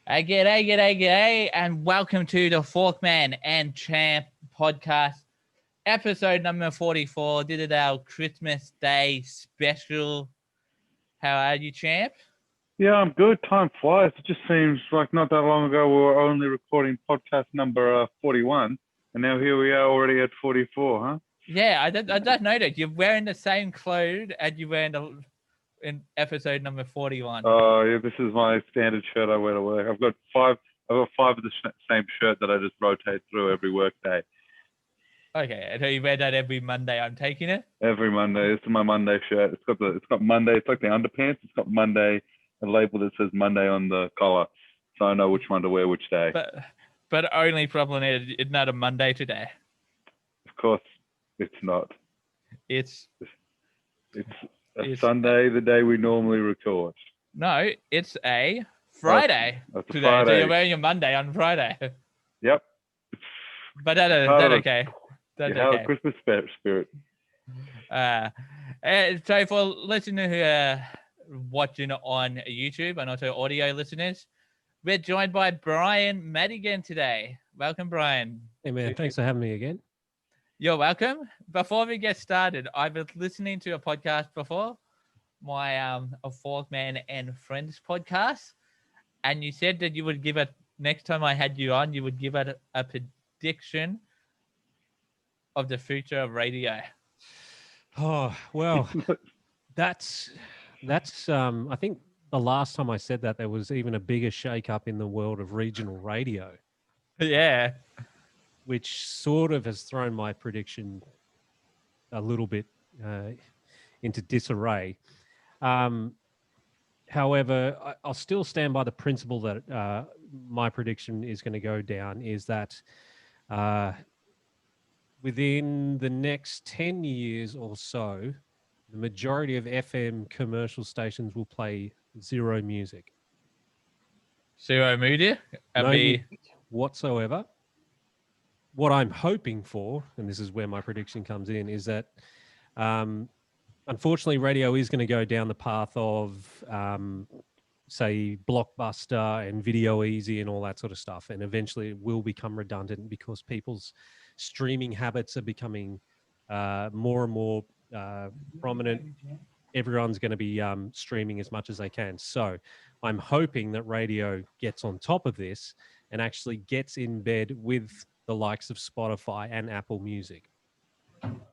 G'day, and welcome to the Forkman and Champ podcast, episode number 44. Did it our Christmas Day special. How are you, Champ? Yeah, I'm good. Time flies. It just seems like not that long ago we were only recording podcast number 41, and now here we are already at 44, huh? Yeah, I don't know that. You're wearing the same clothes as you were in episode number 41. Yeah, this is my standard shirt I wear to work. I've got five of the same shirt that I just rotate through every work day. Okay, and so you wear that every Monday. I'm taking it. Every Monday. This is my Monday shirt. It's got Monday. It's like the underpants. It's got Monday, a label that says Monday on the collar, so I know which one to wear which day. But only problem is it's not a Monday today. Of course, it's not. It's Sunday, the day we normally record. No, it's a Friday today. Friday. So you're wearing your Monday on Friday. Yep. But that's okay. That's okay. Christmas spirit. So for listeners who are watching on YouTube and also audio listeners, we're joined by BRYAN MADIGAN today. Welcome, BRYAN. Hey, man. Thanks for having me again. You're welcome. Before we get started, I've been listening to a podcast before, my a Forkman and Friends podcast, and you said that you would give it, next time I had you on, you would give it a prediction of the future of radio. Oh, well, that's I think the last time I said that, there was even a bigger shake-up in the world of regional radio. Yeah. Which sort of has thrown my prediction a little bit into disarray. However, I'll still stand by the principle that my prediction is going to go down, is that within the next 10 years or so, the majority of FM commercial stations will play zero music. Zero music? No music whatsoever. What I'm hoping for, and this is where my prediction comes in, is that unfortunately radio is going to go down the path of, say, Blockbuster and Video Easy and all that sort of stuff. And eventually it will become redundant because people's streaming habits are becoming more and more prominent. Everyone's going to be streaming as much as they can. So I'm hoping that radio gets on top of this and actually gets in bed with the likes of Spotify and Apple Music.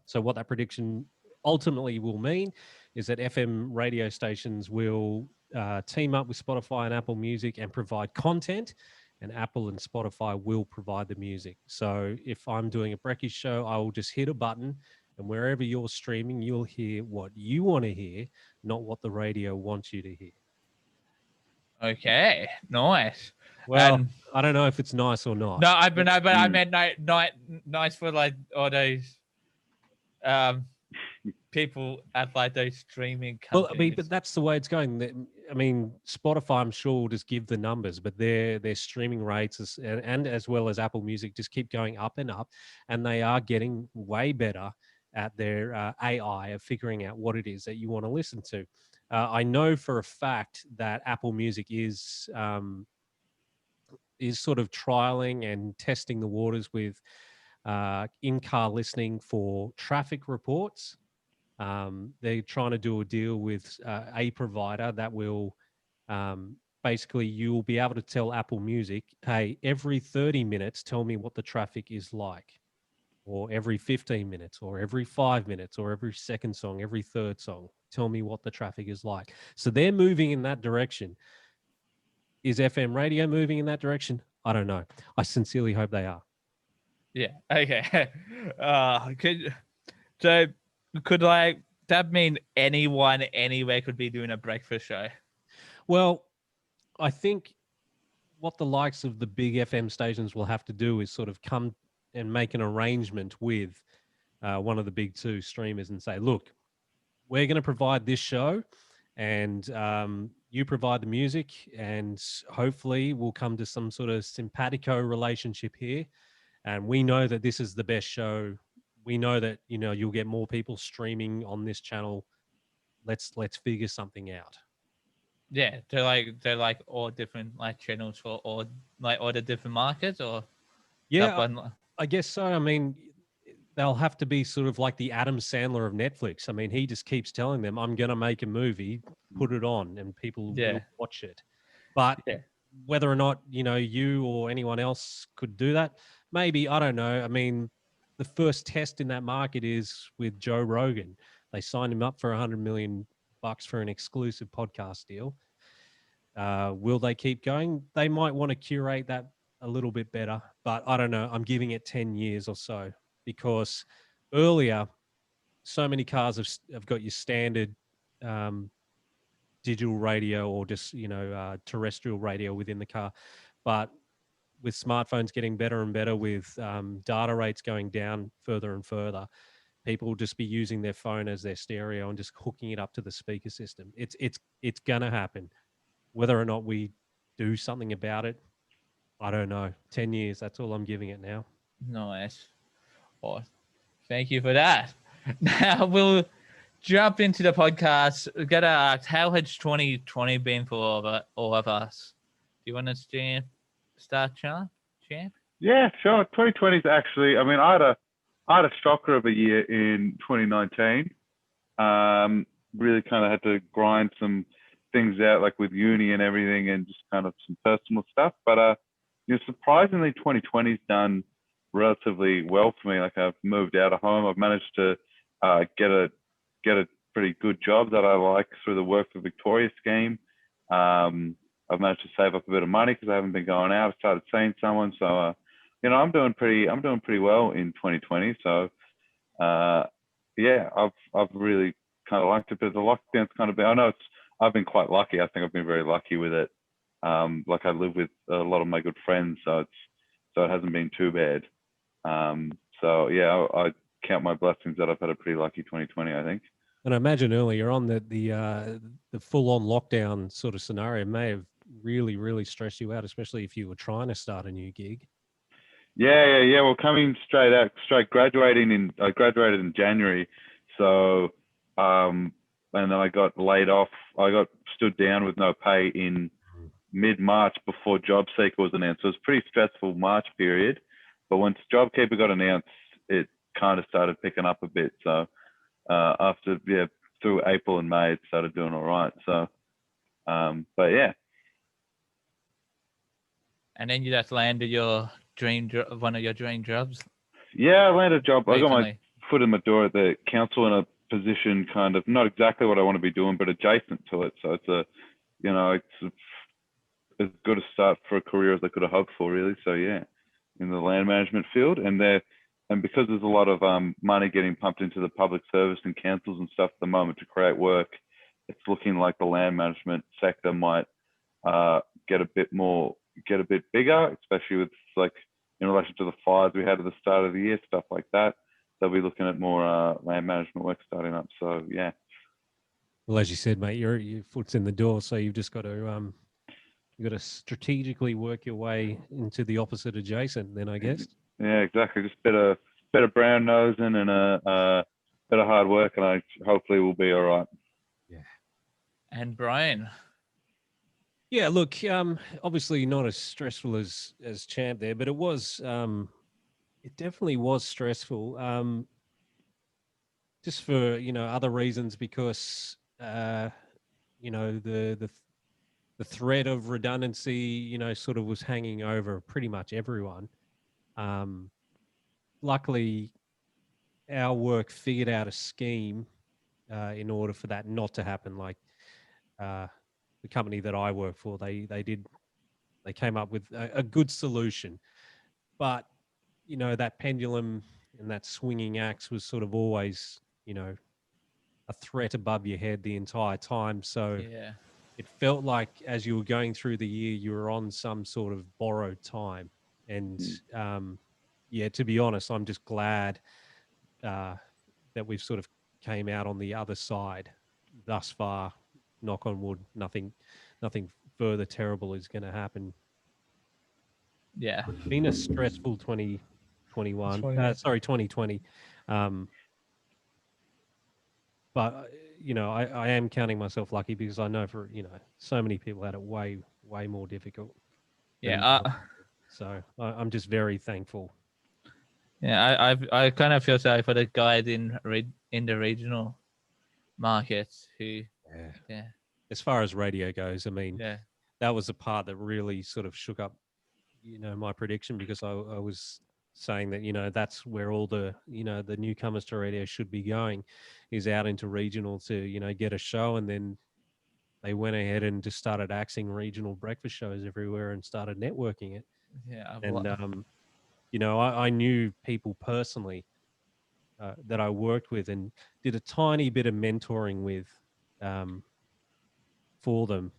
So what that prediction ultimately will mean is that FM radio stations will team up with Spotify and Apple Music and provide content, and Apple and Spotify will provide the music. So if I'm doing a breakfast show, I will just hit a button, and wherever you're streaming, you'll hear what you want to hear, not what the radio wants you to hear. Okay, nice. Well, I don't know if it's nice or not. No, I meant nice for like all those people at like those streaming companies. Well, I mean, but that's the way it's going. I mean, Spotify, I'm sure, will just give the numbers, but their streaming rates and as well as Apple Music just keep going up and up, and they are getting way better at their AI of figuring out what it is that you want to listen to. I know for a fact that Apple Music is sort of trialing and testing the waters with in-car listening for traffic reports. They're trying to do a deal with a provider that will basically, you'll be able to tell Apple Music, hey, every 30 minutes, tell me what the traffic is like, or every 15 minutes, or every 5 minutes, or every second song, every third song, tell me what the traffic is like. So they're moving in that direction. Is FM radio moving in that direction? I don't know. I sincerely hope they are. Yeah. Okay. Could like that mean anyone anywhere could be doing a breakfast show? Well, I think what the likes of the big FM stations will have to do is sort of come and make an arrangement with one of the big two streamers and say, look, we're going to provide this show, and you provide the music, and hopefully we'll come to some sort of simpatico relationship here. And we know that this is the best show. We know that, you know, you'll get more people streaming on this channel. Let's figure something out. Yeah, they're like all different like channels for all the different markets, or Yeah, one. I guess so. I mean, they'll have to be sort of like the Adam Sandler of Netflix. I mean, he just keeps telling them, "I'm going to make a movie, put it on, and people Yeah. will watch it." But Yeah. whether or not you or anyone else could do that, maybe, I don't know. I mean, the first test in that market is with Joe Rogan. They signed him up for $100 million for an exclusive podcast deal. Will they keep going? They might want to curate that a little bit better, but I don't know. I'm giving it 10 years or so, because earlier, so many cars have got your standard digital radio or just, terrestrial radio within the car. But with smartphones getting better and better, with data rates going down further and further, people will just be using their phone as their stereo and just hooking it up to the speaker system. It's gonna happen. Whether or not we do something about it, I don't know. 10 years, that's all I'm giving it now. Nice. Oh, thank you for that. Now we'll jump into the podcast. We gotta ask, how has 2020 been for all of us? Do you want to start, Champ? Yeah, sure. 2020 is actually. I mean, I had a shocker of a year in 2019. Really kind of had to grind some things out, like with uni and everything, and just kind of some personal stuff. But surprisingly, 2020's done relatively well for me. Like, I've moved out of home. I've managed to get a pretty good job that I like through the Work for Victoria scheme. I've managed to save up a bit of money because I haven't been going out. I started seeing someone, so I'm doing pretty well in 2020. So yeah, I've really kind of liked it. But the lockdown's kind of been, I've been quite lucky. I think I've been very lucky with it. Like, I live with a lot of my good friends, so it hasn't been too bad. So yeah, I count my blessings that I've had a pretty lucky 2020, I think. And I imagine earlier on that the full-on lockdown sort of scenario may have really, really stressed you out, especially if you were trying to start a new gig. Yeah. Well, coming straight graduating I graduated in January, so and then I got laid off. I got stood down with no pay in mid-March before JobSeeker was announced. So it was a pretty stressful March period, but once JobKeeper got announced, it kind of started picking up a bit. So after through April and May, it started doing all right. So but yeah. And then you just landed your one of your dream jobs. Yeah, I landed a job. Recently. I got my foot in the door at the council in a position kind of not exactly what I want to be doing, but adjacent to it. So it's it's as good a start for a career as I could have hoped for, really. So yeah, in the land management field, and because there's a lot of money getting pumped into the public service and councils and stuff at the moment to create work, it's looking like the land management sector might get a bit bigger, especially with, like, in relation to the fires we had at the start of the year, stuff like that. They'll be looking at more land management work starting up. So yeah. Well, as you said, mate, your foot's in the door, so you've just got to strategically work your way into the opposite adjacent. Then I guess. Yeah, exactly. Just better brown nosing and a bit of hard work, and I hopefully will be all right. Yeah. And Brian. Yeah, look, obviously not as stressful as Champ there, but it was it definitely was stressful. Just for other reasons, because the threat of redundancy sort of was hanging over pretty much everyone. Luckily, our work figured out a scheme in order for that not to happen. Like the company that I work for, they came up with a good solution, but that pendulum and that swinging axe was sort of always a threat above your head the entire time. So Yeah. it felt like as you were going through the year, you were on some sort of borrowed time. And to be honest, I'm just glad that we've sort of came out on the other side thus far. Knock on wood, nothing further terrible is going to happen. Yeah. It's been a stressful 2020. But I am counting myself lucky because I know so many people had it way more difficult. Yeah, So I'm just very thankful. yeah. I kind of feel sorry for the guys in the regional markets who, yeah, As far as radio goes, I mean, yeah, that was the part that really sort of shook up, my prediction, because I was saying that, that's where all the, the newcomers to radio should be going, is out into regional to, get a show. And then they went ahead and just started axing regional breakfast shows everywhere and started networking it. yeah. And, I knew people personally that I worked with and did a tiny bit of mentoring with for them,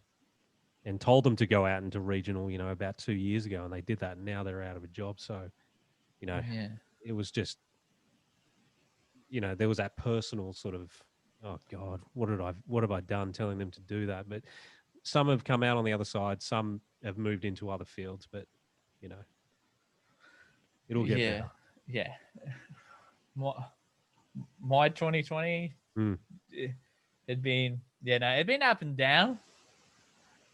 and told them to go out into regional, about 2 years ago. And they did that. And now they're out of a job. So, Yeah. it was just, there was that personal sort of, oh God, what have I done telling them to do that? But some have come out on the other side. Some have moved into other fields, but it'll get better. Yeah. My 2020, Mm. it'd been up and down,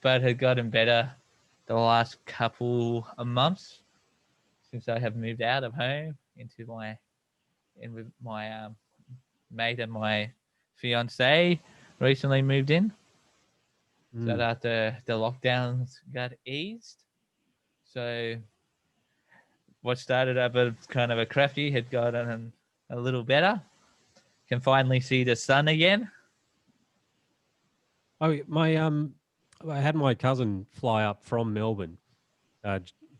but it gotten better the last couple of months since I have moved out of home in with my mate and my fiance recently moved in. So that the lockdowns got eased. So what started up as kind of a crafty had gotten a little better. Can finally see the sun again. Oh, I had my cousin fly up from Melbourne.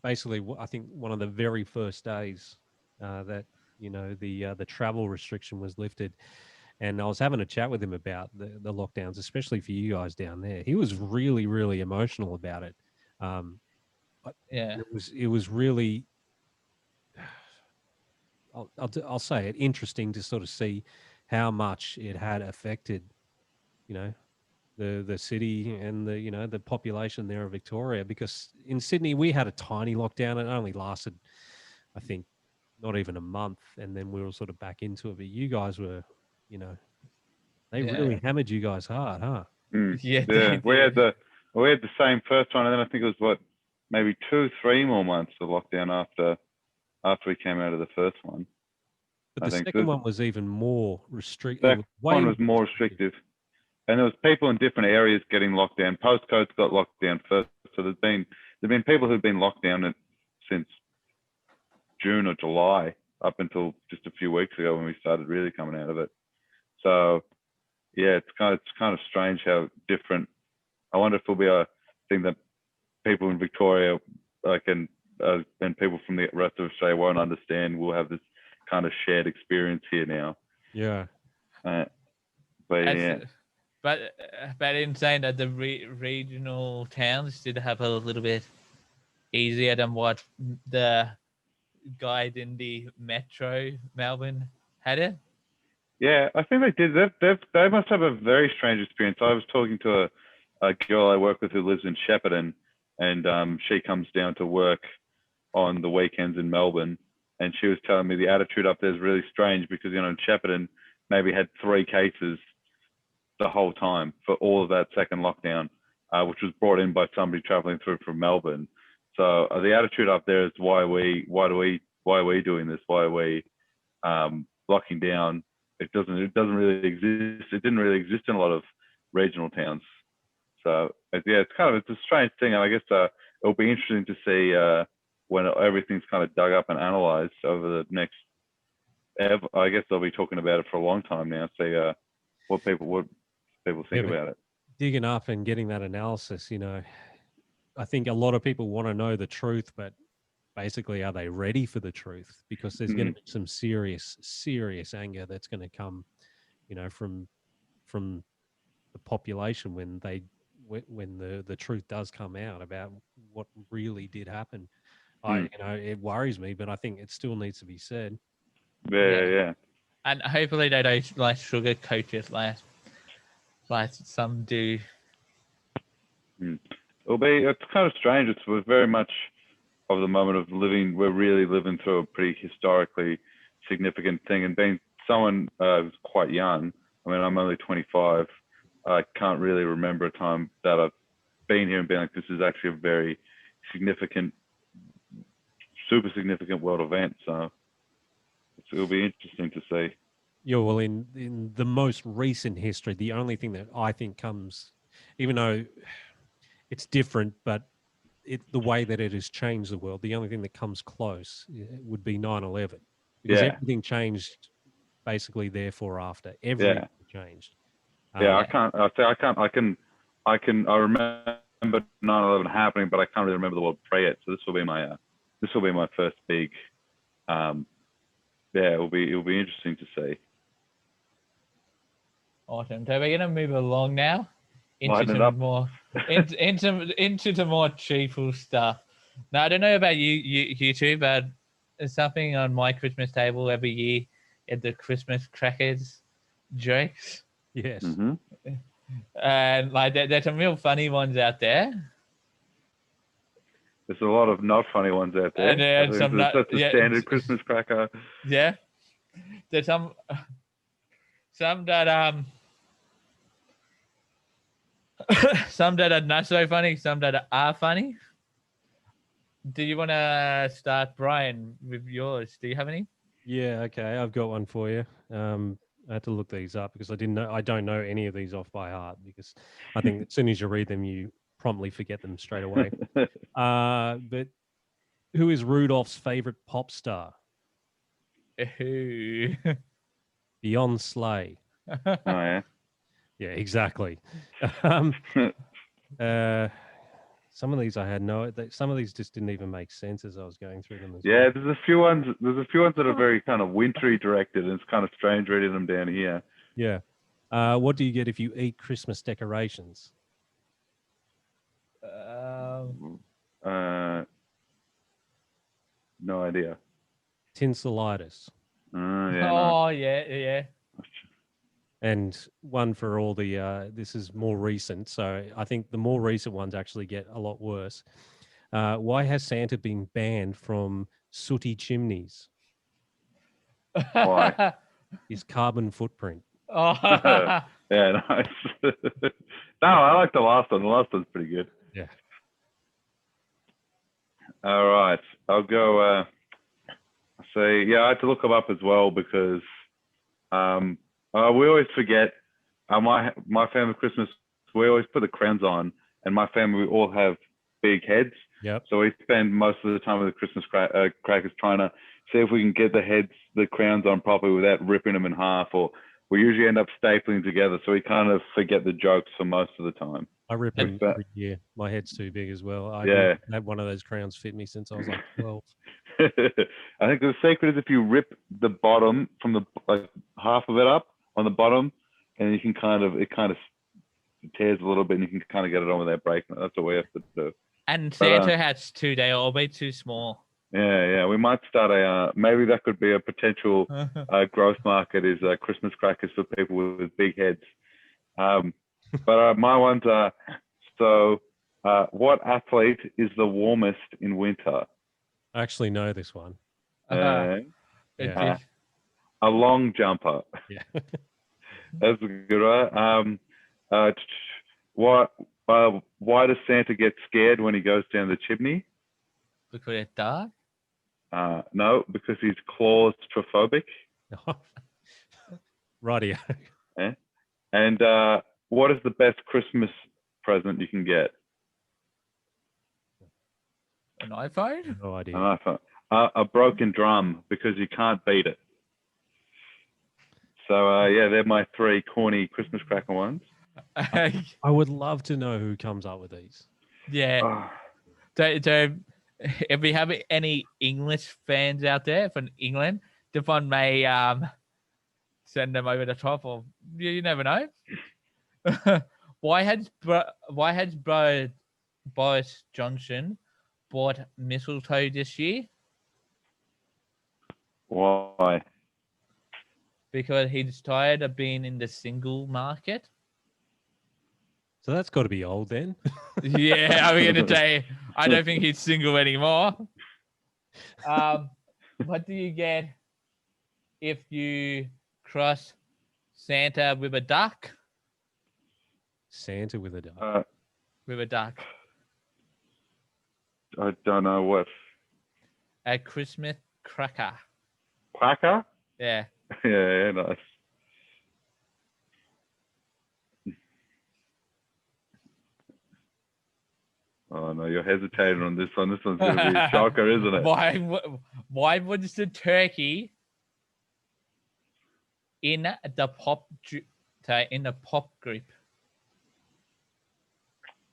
Basically, I think one of the very first days that the travel restriction was lifted, and I was having a chat with him about the lockdowns, especially for you guys down there. He was really, really emotional about it. Yeah, it was really, I'll say it, interesting to sort of see how much it had affected, the city and the population there of Victoria. Because in Sydney we had a tiny lockdown. It only lasted, I think, not even a month, and then we were sort of back into it. But you guys were, they really hammered you guys hard, huh? yeah. Yeah, we had the same first one, and then I think it was maybe 2-3 more months of lockdown after we came out of the first one. But the second one was even more restrictive. That one was more restrictive, and there was people in different areas getting locked down. Postcodes got locked down first, so there've been people who've been locked down since June or July up until just a few weeks ago when we started really coming out of it. So yeah, it's kind of strange how different. I wonder if it'll be a thing that people in Victoria, and people from the rest of Australia won't understand. We'll have this kind of shared experience here now. Yeah. But in saying that the regional towns did have a little bit easier than what the guide in the metro Melbourne had it. Yeah, I think they did. They must have a very strange experience. I was talking to a girl I work with who lives in Shepparton, and she comes down to work on the weekends in Melbourne, and she was telling me the attitude up there is really strange because, in Shepparton maybe had 3 cases the whole time for all of that second lockdown, which was brought in by somebody traveling through from Melbourne. So the attitude up there is why are we doing this? Why are we locking down? It doesn't really exist. It didn't really exist in a lot of regional towns. So yeah, it's a strange thing, and I guess it'll be interesting to see when everything's kind of dug up and analysed over the next. I guess they'll be talking about it for a long time now. See what people think about it. Digging up and getting that analysis, I think a lot of people want to know the truth, but basically, are they ready for the truth? Because there's going to be some serious anger that's going to come, from the population when the truth does come out about what really did happen. It worries me, but I think it still needs to be said. Yeah. And hopefully they don't sugarcoat it like some do. It's kind of strange. We're very much of the moment of living. We're really living through a pretty historically significant thing, and being someone who's quite young, I mean, I'm only 25. I can't really remember a time that I've been here and been like, this is actually a very significant, super significant world event. So it'll be interesting to see. Yeah, well, in the most recent history, the only thing that I think comes, even though it's different, but the way that it has changed the world, the only thing that comes close would be 9/11, because Yeah. everything changed basically therefore after. Everything changed. Yeah, I can't. I say I can't. I remember 9/11 happening, but I can't really remember the word prayer. So this will be my first big. Yeah, it'll be interesting to see. Awesome. So we're gonna move along now into Lighten it some up. more into the more cheerful stuff. Now I don't know about you two, but there's something on my Christmas table every year at the Christmas crackers jokes. Yes. Mm-hmm. And like there's some real funny ones out there. There's a lot of not funny ones out there. And some that's a standard Christmas cracker. Yeah. There's some that some that are not so funny, some that are funny. Do you want to start, Brian, with yours? Do you have any? Yeah, okay. I've got one for you. I had to look these up because I don't know any of these off by heart, because I think as soon as you read them, you promptly forget them straight away. But who is Rudolph's favorite pop star? Who? Beyond Slay. Oh yeah. Yeah, exactly. Some of these I had some of these just didn't even make sense as I was going through them. Yeah, there's a few ones that are very kind of wintry directed, and it's kind of strange reading them down here. Yeah. What do you get if you eat Christmas decorations? No idea. Tinselitis. Yeah. And one for all the, this is more recent, so I think the more recent ones actually get a lot worse. Why has Santa been banned from sooty chimneys? Why? His carbon footprint. Yeah, nice. No, I like the last one. The last one's pretty good. Yeah. All right, I'll go. I had to look them up as well because we always forget. My family Christmas, we always put the crowns on, and my family, we all have big heads. Yep. So we spend most of the time with the Christmas crackers trying to see if we can get the crowns on properly without ripping them in half, or we usually end up stapling together. So we kind of forget the jokes for most of the time. I rip them every year. My head's too big as well. I had one of those crowns fit me since I was like 12. I think the secret is if you rip the bottom from the half of it up on the bottom, and you can it tears a little bit, and you can kind of get it on without breaking it. That's what we have to do. And Santa hats too, they are way too small. Yeah. We might start maybe that could be a potential growth market, is Christmas crackers for people with big heads. But my ones are, what athlete is the warmest in winter? I actually know this one. A long jumper. Yeah. That's a good one. Why does Santa get scared when he goes down the chimney? Because it's dark? No, because he's claustrophobic. Rightio. Yeah. And what is the best Christmas present you can get? An iPhone? No idea. An iPhone. A broken drum, because you can't beat it. So they're my three corny Christmas cracker ones. I would love to know who comes up with these. Yeah. So if we have any English fans out there from England, Devon may send them over the top, or you never know. Why has Boris Johnson bought mistletoe this year? Why? Because he's tired of being in the single market. So that's got to be old then. Yeah, I'm going to say I don't think he's single anymore. What do you get if you cross Santa with a duck. Santa with a duck. With a duck. I don't know what. A Christmas cracker. Quacker? Yeah. Yeah, nice. Oh no, you're hesitating on this one. This one's gonna be a shocker, isn't it? Why was the turkey in the pop grip?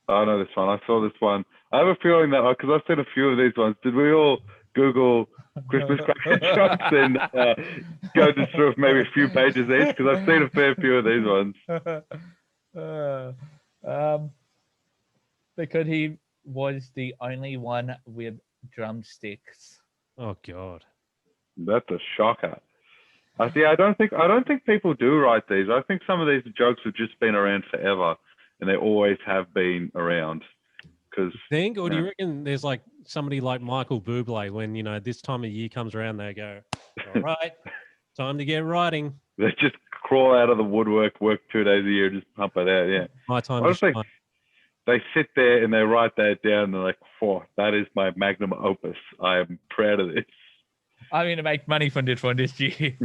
I know this one. I saw this one. I have a feeling that because I've seen a few of these ones. Did we all Google Christmas cracker jokes and go just through maybe a few pages each? Because I've seen a fair few of these ones. Because he was the only one with drumsticks. Oh God. That's a shocker. I don't think people do write these. I think some of these jokes have just been around forever, and they always have been around. Or do you reckon there's like somebody like Michael Bublé when this time of year comes around, they go, all right, time to get writing. They just crawl out of the woodwork, work 2 days a year, just pump it out. Yeah, my time to shine. They sit there and they write that down. And they're like, "Whoa, that is my magnum opus. I am proud of this. I'm going to make money from this year."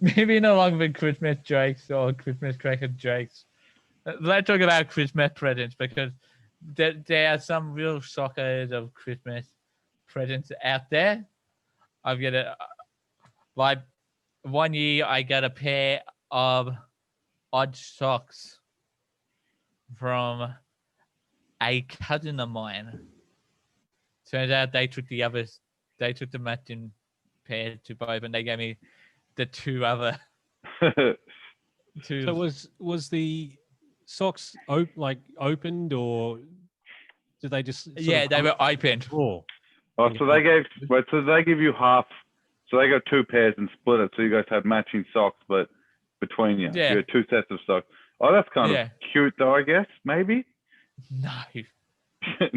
Moving along with Christmas jokes or Christmas cracker jokes, let's talk about Christmas presents, because there are some real shockers of Christmas presents out there. I've got like 1 year I got a pair of odd socks from a cousin of mine. Turns out they took the matching pair to both, and they gave me the two other. So was the socks opened, or did they just? Yeah, they were opened. Oh, so they give you half. So they got two pairs and split it, so you guys have matching socks, but between you, you had two sets of socks. Oh, that's kind of cute, though. I guess maybe. No.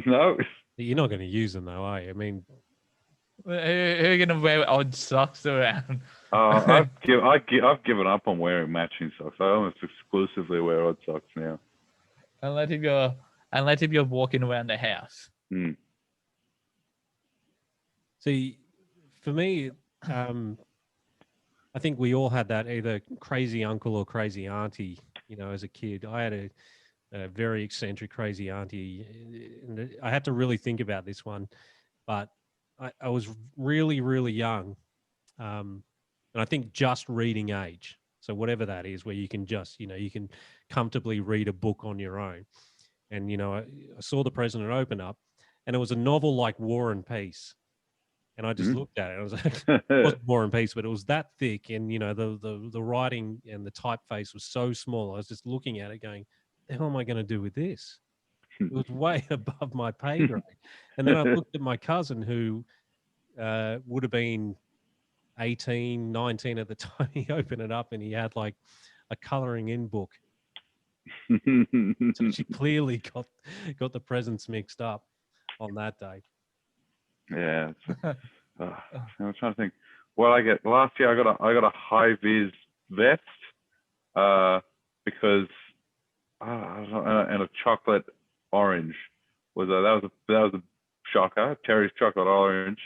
No. You're not going to use them, though, are you? I mean, who are going to wear odd socks around? I've given up on wearing matching socks. I almost exclusively wear odd socks now. Unless if you're walking around the house. Mm. See, for me, I think we all had that either crazy uncle or crazy auntie. As a kid, I had a very eccentric, crazy auntie. And I had to really think about this one, but I was really, really young. And I think just reading age. So whatever that is, where you can just, you can comfortably read a book on your own. And, I saw the present open up, and it was a novel like War and Peace. And I just looked at it. I was like, it wasn't War and Peace, but it was that thick. And, the writing and the typeface was so small. I was just looking at it going, the hell am I going to do with this? It was way above my pay grade. And then I looked at my cousin, who would have been 18, 19 at the time he opened it up, and he had like a coloring in book. So she clearly got the presents mixed up on that day. Yeah. I'm trying to think. Well, last year I got a high vis vest because and a chocolate orange that was a shocker. Terry's chocolate orange.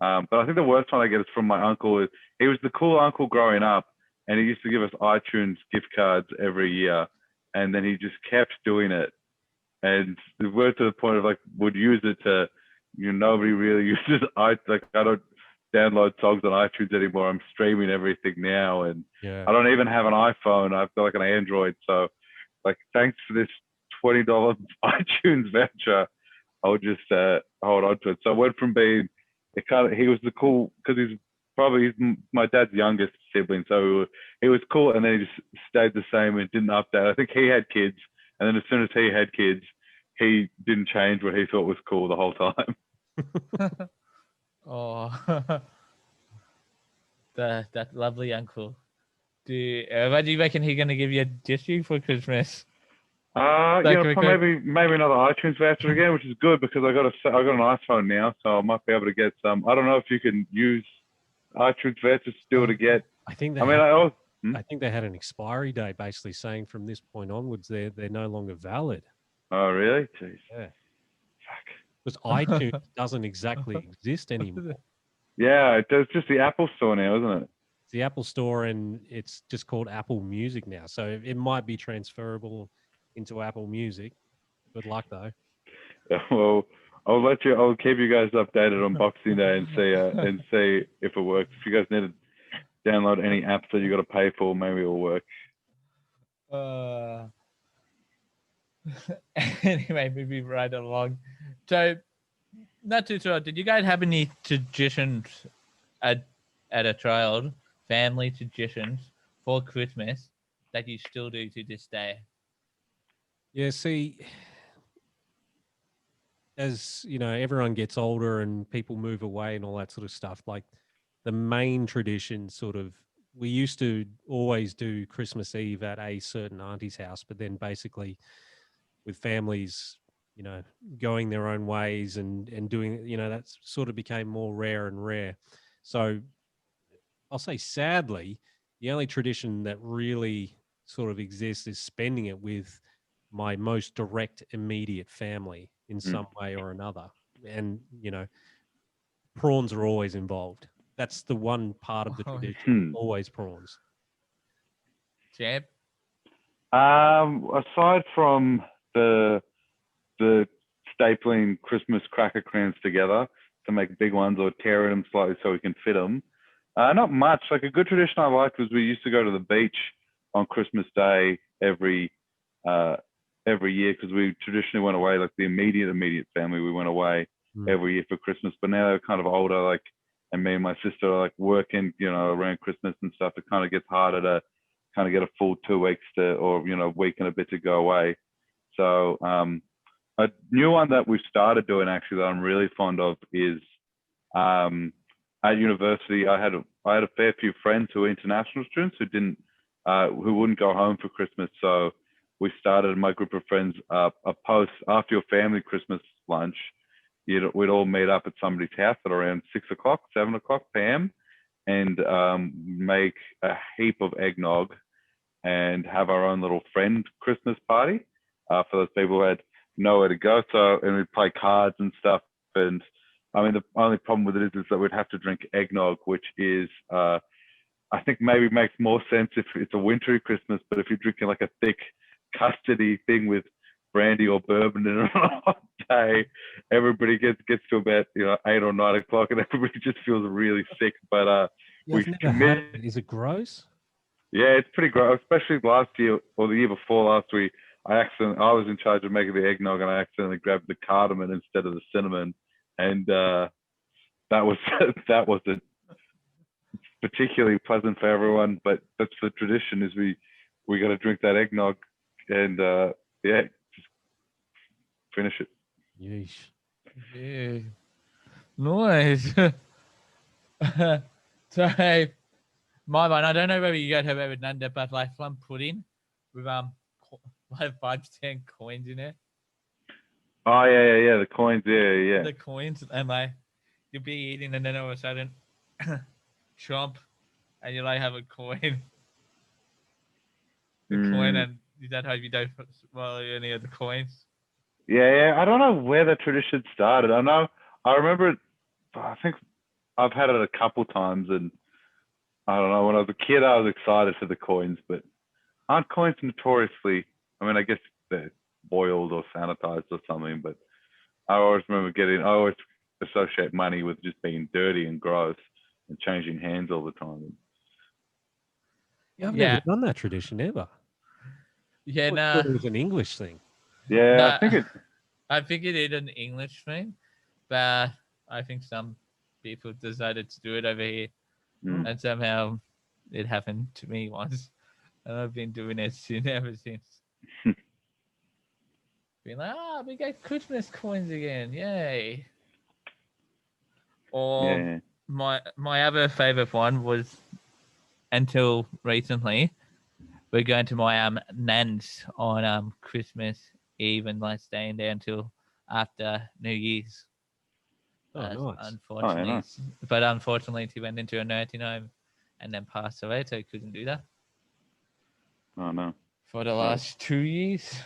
But I think the worst one I get is from my uncle. He was the cool uncle growing up, and he used to give us iTunes gift cards every year, and then he just kept doing it, and we're to the point of would use it to. Nobody really uses I don't download songs on iTunes anymore. I'm streaming everything now, and I don't even have an iPhone. I've got an Android. So, thanks for this $20 iTunes voucher. I'll just hold on to it. So I went from being he was the cool, because he's my dad's youngest sibling, so he was cool, and then he just stayed the same and didn't update. I think he had kids, and then as soon as he had kids, he didn't change what he thought was cool the whole time. Oh, that lovely uncle. What do you reckon he's gonna give you this year for Christmas? Maybe another iTunes voucher again, which is good because I got an iPhone now, so I might be able to get some. I don't know if you can use cartridge vets are still to get. I think they I mean, I think they had an expiry date, basically saying from this point onwards they're no longer valid. oh really? Jeez. Yeah. Fuck. Because iTunes doesn't exactly exist anymore. Yeah, it's just the Apple Store now, isn't it? It's the Apple Store, and it's just called Apple Music now. So it might be transferable into Apple Music. Good luck, though. Yeah, well, I'll keep you guys updated on Boxing Day and see if it works. If you guys need to download any apps that you got to pay for, maybe it'll work. Anyway, moving right along. So, not too sure. Did you guys have any traditions at a child, family traditions for Christmas that you still do to this day? Yeah, see, as you know, everyone gets older and people move away and all that sort of stuff. Like the main tradition, sort of, we used to always do Christmas Eve at a certain auntie's house, but then basically with families, you know, going their own ways and doing, you know, that sort of became more rare and rare. So I'll say sadly, the only tradition that really sort of exists is spending it with my most direct, immediate family in some way or another. And, you know, prawns are always involved. That's the one part of the tradition, always prawns. Champ? Aside from the stapling Christmas cracker crayons together to make big ones or tearing them slightly so we can fit them, not much. Like a good tradition I liked was we used to go to the beach on Christmas Day every year because we traditionally went away, like the immediate family, we went away every year for Christmas. But now they're kind of older, like, and me and my sister are like working, you know, around Christmas and stuff. It kind of gets harder to kind of get a full 2 weeks or, you know, week and a bit to go away. So a new one that we've started doing actually that I'm really fond of is at university, I had a fair few friends who were international students who wouldn't go home for Christmas. So we started, my group of friends, a post after your family Christmas lunch. We'd all meet up at somebody's house at around 6 o'clock, 7 o'clock p.m. and make a heap of eggnog and have our own little friend Christmas party for those people who had nowhere to go. So, and we'd play cards and stuff. And I mean, the only problem with it is that we'd have to drink eggnog, which is, I think maybe makes more sense if it's a wintry Christmas, but if you're drinking like a thick custardy thing with brandy or bourbon in it on a hot day, everybody gets to about, you know, 8 or 9 o'clock and everybody just feels really sick. But I've never had it. Is it gross? Yeah, it's pretty gross, especially last year or the year before last. I was in charge of making the eggnog and I accidentally grabbed the cardamom instead of the cinnamon, and that wasn't particularly pleasant for everyone. But that's the tradition: is we got to drink that eggnog and just finish it. Yeesh. Yeah. Nice. So my one, I don't know whether you guys have ever done that, but like plum pudding with like 5-10 coins in it. Oh yeah, the coins, yeah. The coins, and like you'll be eating, and then all of a sudden, chomp, and you like have a coin. The coin, and that hope you don't swallow any of the coins. Yeah. I don't know where the tradition started. I remember it. I think I've had it a couple times, and I don't know. When I was a kid, I was excited for the coins, but aren't coins notoriously? I mean, I guess they're boiled or sanitized or something, but I always associate money with just being dirty and gross and changing hands all the time. Yeah, I've never done that tradition ever. Yeah, I thought it was an English thing. Yeah, I think it is an English thing, but I think some people decided to do it over here, and somehow it happened to me once, and I've been doing it ever since. Being like, we get Christmas coins again, yay! Or my other favorite one was, until recently, we're going to my nan's on Christmas Eve and like staying there until after New Year's. Oh, nice. Unfortunately, nice. but unfortunately, he went into a nursing home and then passed away, so he couldn't do that Oh no. for the last 2 years.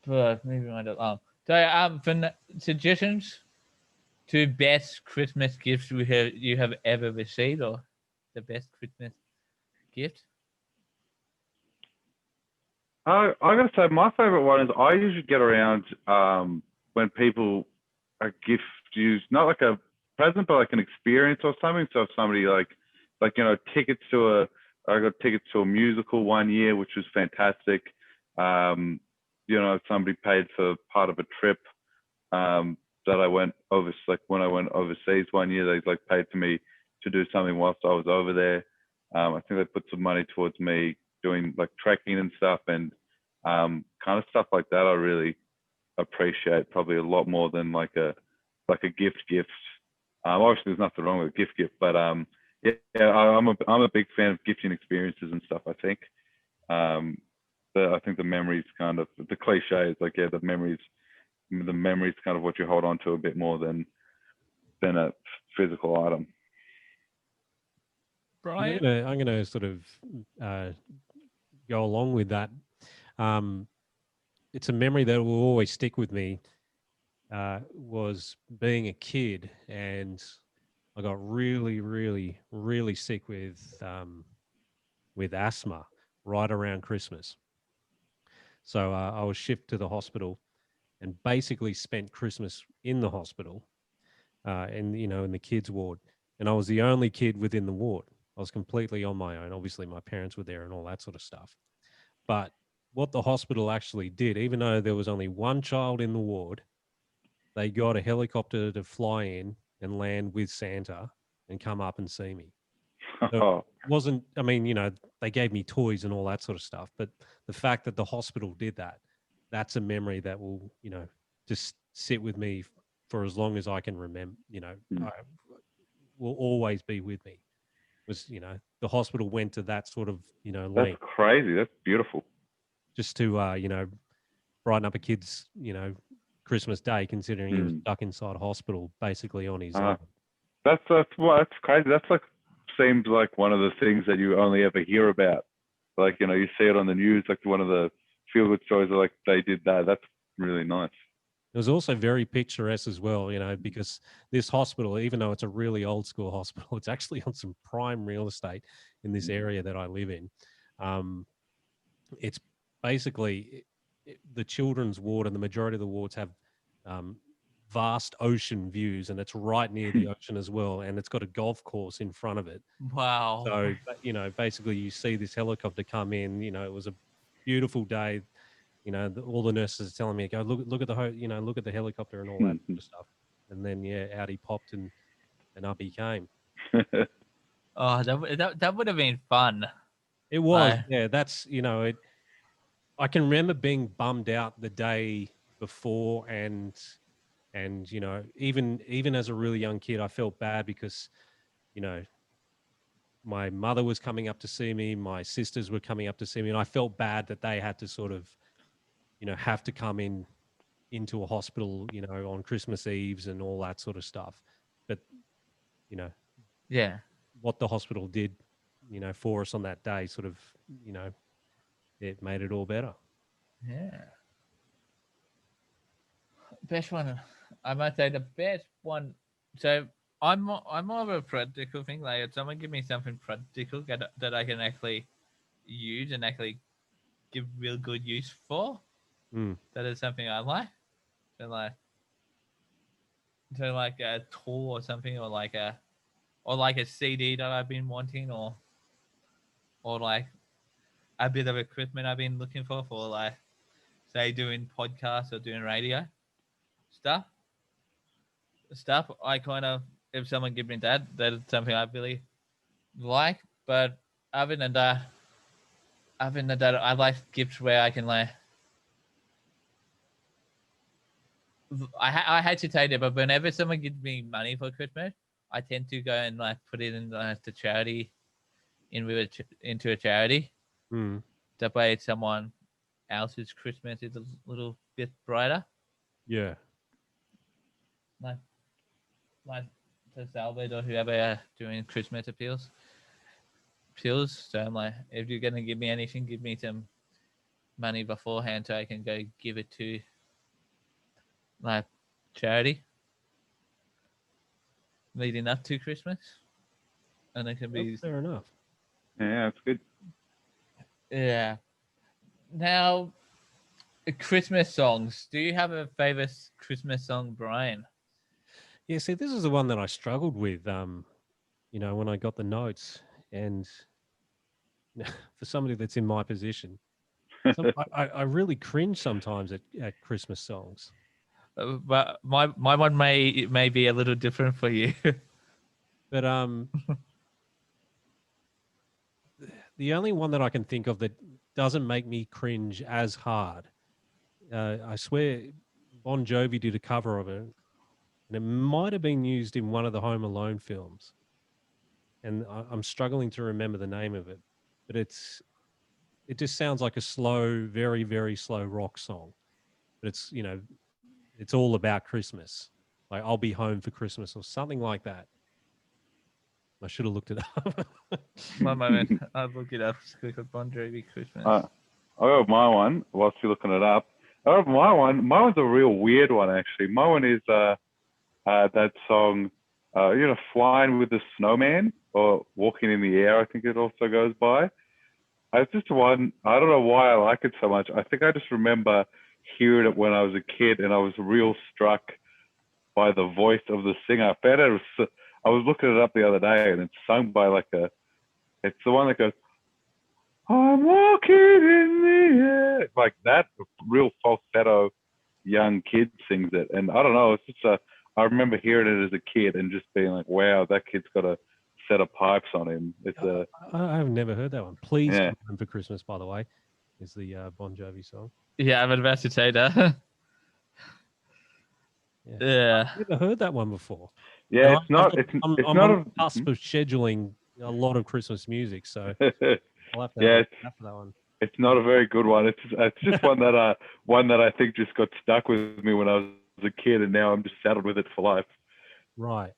But maybe I don't know. So, for suggestions to best Christmas gifts you have ever received, or the best Christmas gift. I gotta say, my favorite one is I usually get around when people gift use not like a present, but like an experience or something. So if somebody tickets to I got tickets to a musical one year, which was fantastic. Somebody paid for part of a trip that I went over, like when I went overseas one year, they like paid for me to do something whilst I was over there. I think they put some money towards me doing like trekking and stuff, and kind of stuff like that. I really appreciate probably a lot more than like a gift. Obviously, there's nothing wrong with a gift, but I'm a big fan of gifting experiences and stuff. I think, I think the memories kind of the cliche is like the memories kind of what you hold on to a bit more than a physical item. Brian, I'm gonna sort of go along with that. It's a memory that will always stick with me. Was being a kid, and I got really, really, really sick with asthma right around Christmas. So I was shipped to the hospital and basically spent Christmas in the hospital, in the kids' ward, and I was the only kid within the ward. I was completely on my own. Obviously, my parents were there and all that sort of stuff. But what the hospital actually did, even though there was only one child in the ward, they got a helicopter to fly in and land with Santa and come up and see me. So wasn't, I mean, they gave me toys and all that sort of stuff, but the fact that the hospital did that, that's a memory that will, just sit with me for as long as I can remember, will always be with me. Was, the hospital went to that sort of, That's length crazy. That's beautiful. just to, brighten up a kid's, Christmas day, considering he was stuck inside a hospital basically on his own. That's crazy. That's like seems like one of the things that you only ever hear about. Like you see it on the news, like one of the feel good stories. Like they did that. That's really nice. It was also very picturesque as well, because this hospital, even though it's a really old school hospital, it's actually on some prime real estate in this area that I live in. It's basically the children's ward, and the majority of the wards have vast ocean views, and it's right near the ocean as well, and it's got a golf course in front of it. wow. So basically you see this helicopter come in. It was a beautiful day. All the nurses are telling me, go look at the look at the helicopter and all that sort of stuff. And then out he popped and up he came. Oh, that would have been fun. It was, yeah. That's I can remember being bummed out the day before, and even as a really young kid, I felt bad because my mother was coming up to see me, my sisters were coming up to see me, and I felt bad that they had to sort of have to come into a hospital on Christmas Eves and all that sort of stuff. But yeah, what the hospital did for us on that day sort of it made it all better. yeah. Best one, I might say the best one. So I'm more of a practical thing. Like if someone give me something practical that I can actually use and actually give real good use for, that is something I like. So like a tool or something, or like a CD that I've been wanting, or like a bit of equipment I've been looking for like say doing podcasts or doing radio stuff. I kind of, if someone give me that is something I really like. But other than that, I like gifts where I can like. I hesitate it, but whenever someone gives me money for Christmas, I tend to go and like put it in the charity, into a charity. That way, someone else's Christmas is a little bit brighter. Yeah. like like to Salvador or whoever are doing Christmas appeals. So I'm like, if you're gonna give me anything, give me some money beforehand so I can go give it to like charity leading up to Christmas, and it can be Fair enough. Yeah, that's good. yeah. Now, Christmas songs. Do you have a favorite Christmas song, Brian? Yeah, see, this is the one that I struggled with, when I got the notes. And for somebody that's in my position, I really cringe sometimes at Christmas songs. But my one may be a little different for you. But the only one that I can think of that doesn't make me cringe as hard, I swear Bon Jovi did a cover of it, and it might have been used in one of the Home Alone films. And I'm struggling to remember the name of it, but it just sounds like a slow, very, very slow rock song. But it's all about Christmas. Like I'll be home for Christmas or something like that. I should have looked it up. One moment, I'll look it up. Quick, Bon Jovi Christmas. I got my one whilst you're looking it up. I got my one. My one's a real weird one, actually. My one is that song, Flying with the Snowman or Walking in the Air, I think it also goes by. It's just one, I don't know why I like it so much. I think I just remember hearing it when I was a kid and I was real struck by the voice of the singer. I was looking it up the other day and it's sung by it's the one that goes, I'm walking in the air. Like that real falsetto young kid sings it. And I don't know, it's just I remember hearing it as a kid and just being like, wow, that kid's got a set of pipes on him. I've never heard that one. Please Yeah. Come Home for Christmas, by the way, is the Bon Jovi song. Yeah, I'm about to say that. Yeah. I've never heard that one before. Yeah, And I'm not on the cusp of scheduling a lot of Christmas music, so I'll have to yeah, have that one. it's not a very good one. It's just one that I think just got stuck with me when I was a kid, and now I'm just saddled with it for life. Right.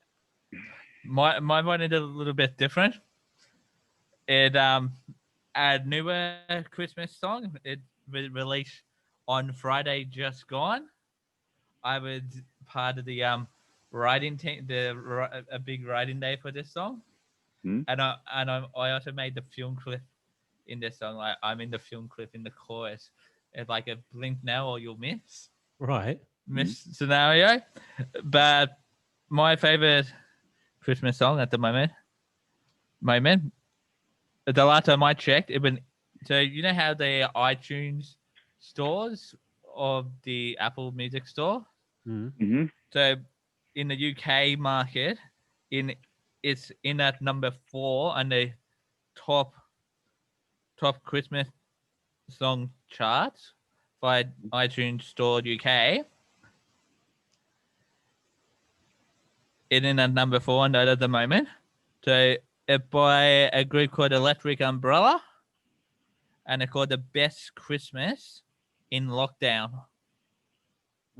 My one is a little bit different. It a newer Christmas song. It was released on Friday just gone. I was part of the writing team, a big writing day for this song, and I also made the film clip in this song. Like I'm in the film clip in the chorus. It's like a blink now or you'll miss. Right. Miss scenario. But my favorite Christmas song at the moment, the last time I checked, so you know how the iTunes stores of the Apple Music Store. Mm-hmm. So in the UK market, it's in at number 4 on the top Christmas song charts by iTunes Store UK. It's in at number 4 on that at the moment. So it's by a group called Electric Umbrella, and it's called The Best Christmas in Lockdown.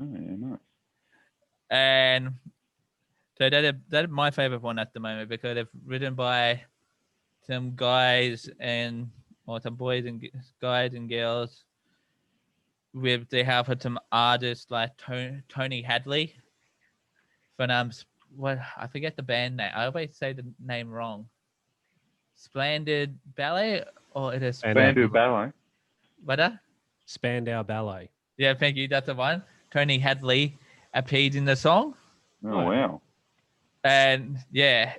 Oh, yeah, nice. And so that is my favorite one at the moment because it's written by some guys or some boys and guys and girls. They have some artists like Tony Hadley from what I forget the band name. I always say the name wrong. Splendid Ballet, or it is Spandau Ballet. What? Spandau Ballet. Yeah, thank you. That's the one. Tony Hadley appeared in the song. Oh wow! And yeah,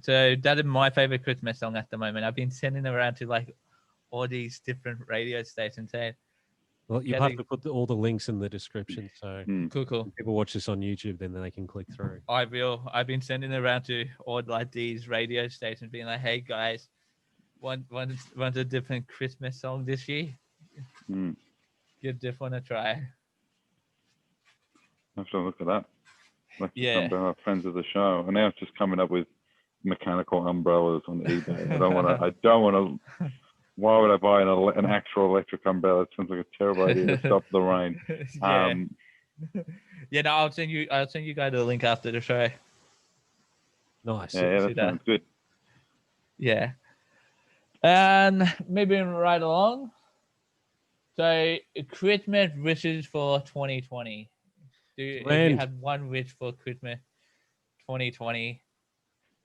so that is my favorite Christmas song at the moment. I've been sending around to like all these different radio stations saying, well, you'll have to put all the links in the description. So cool. When people watch this on YouTube, then they can click through. I will. I've been sending around to all like these radio stations being like, hey guys, want a different Christmas song this year? Give this one a try. I have to look it up. Yeah. Friends of the show, and now it's just coming up with mechanical umbrellas on eBay. I don't want to. Why would I buy an actual electric umbrella? It sounds like a terrible idea to stop the rain. Yeah, no, I'll send you guys the link after the show. Nice. Yeah, See that that? sounds good. Yeah. And moving right along. So Christmas wishes for 2020. If you Trend. had one wish for Christmas 2020,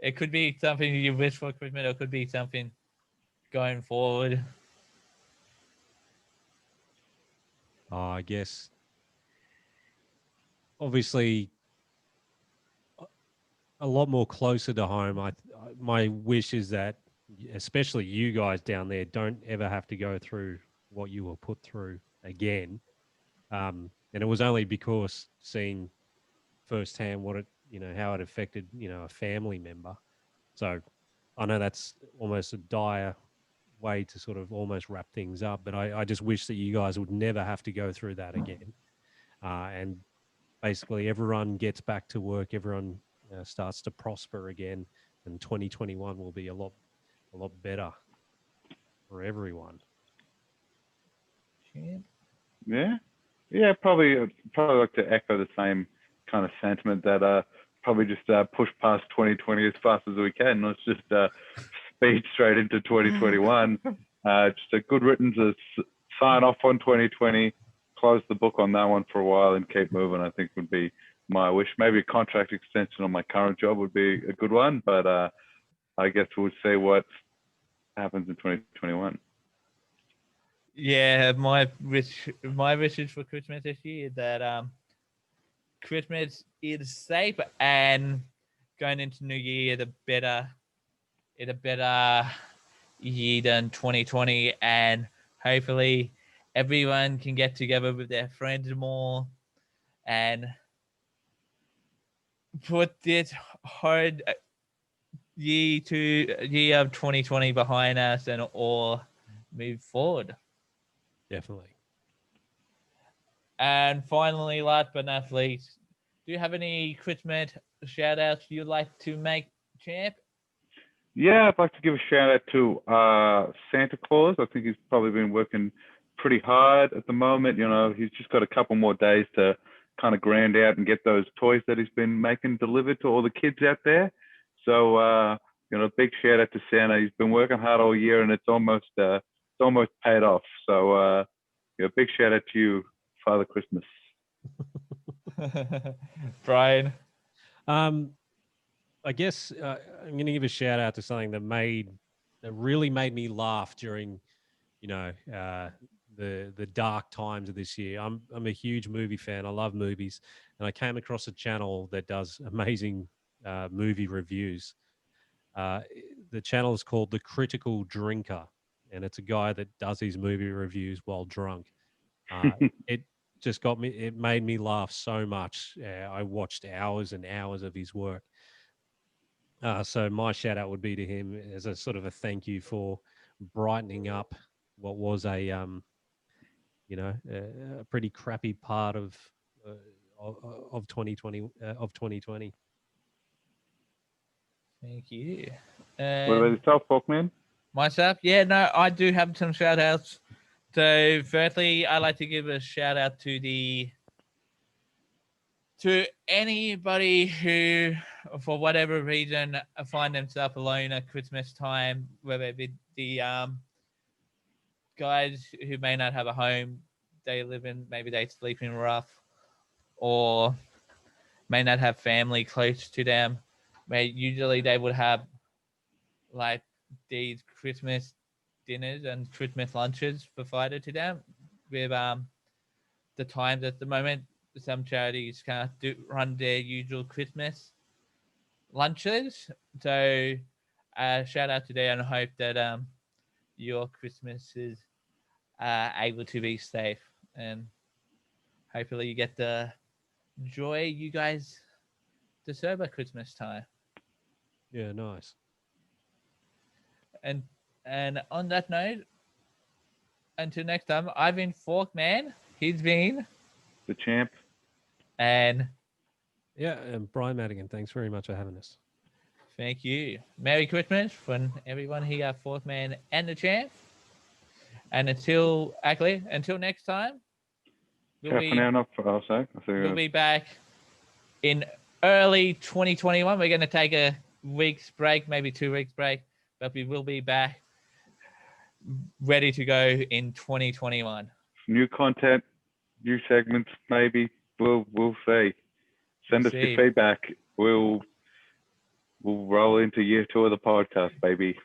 it could be something you wish for Christmas, or it could be something going forward. I guess obviously a lot more closer to home. My wish is that, especially you guys down there, don't ever have to go through what you were put through again. And it was only because seeing firsthand what it, how it affected, a family member. So I know that's almost a dire way to sort of almost wrap things up, but I just wish that you guys would never have to go through that again. And basically everyone gets back to work, everyone starts to prosper again, and 2021 will be a lot better for everyone. Yeah, probably like to echo the same kind of sentiment that probably just push past 2020 as fast as we can. Let's just speed straight into 2021. Just a good written to sign off on 2020, close the book on that one for a while, and keep moving. I think would be my wish. Maybe a contract extension on my current job would be a good one, but I guess we'll see what happens in 2021. Yeah, my wishes for Christmas this year is that Christmas is safe, and going into New Year, a better year than 2020, and hopefully everyone can get together with their friends more and put this hard year of 2020 behind us and all move forward. Definitely. And finally, last but not least, do you have any Christmas shout outs you'd like to make, champ? Yeah, I'd like to give a shout out to Santa Claus. I think he's probably been working pretty hard at the moment. He's just got a couple more days to kind of grind out and get those toys that he's been making delivered to all the kids out there. So, big shout out to Santa. He's been working hard all year, and it's almost paid off. So, big shout out to you, Father Christmas. Bryan. I guess I'm going to give a shout out to something that really made me laugh during, the dark times of this year. I'm a huge movie fan. I love movies, and I came across a channel that does amazing movie reviews. The channel is called The Critical Drinker, and it's a guy that does his movie reviews while drunk. It just it made me laugh so much. I watched hours and hours of his work. So my shout out would be to him as a sort of a thank you for brightening up what was a pretty crappy part of 2020 of 2020. Thank you. What about yourself, Forkman? Myself? Yeah, no, I do have some shout outs. So firstly, I'd like to give a shout out to anybody who, for whatever reason, find themselves alone at Christmas time, whether it be the guys who may not have a home they live in, maybe they sleep in rough, or may not have family close to them. Usually they would have like these Christmas dinners and Christmas lunches provided to them with the times at the moment. Some charities can't run their usual Christmas lunches. So shout out today and hope that your Christmas is able to be safe, and hopefully you get the joy you guys deserve at Christmas time. Yeah, nice. And on that note, until next time, I've been Forkman. He's been The champ. And and Bryan Madigan, thanks very much for having us. Thank you. Merry Christmas from everyone here at Forkman and the champ. And until next time, We'll Yeah, for now, not for, I'll say. we'll be back in early 2021. We're going to take a week's break, maybe 2 weeks break, but we will be back ready to go in 2021. New content, new segments, maybe. We'll see. Send us your feedback. We'll roll into year 2 of the podcast, baby.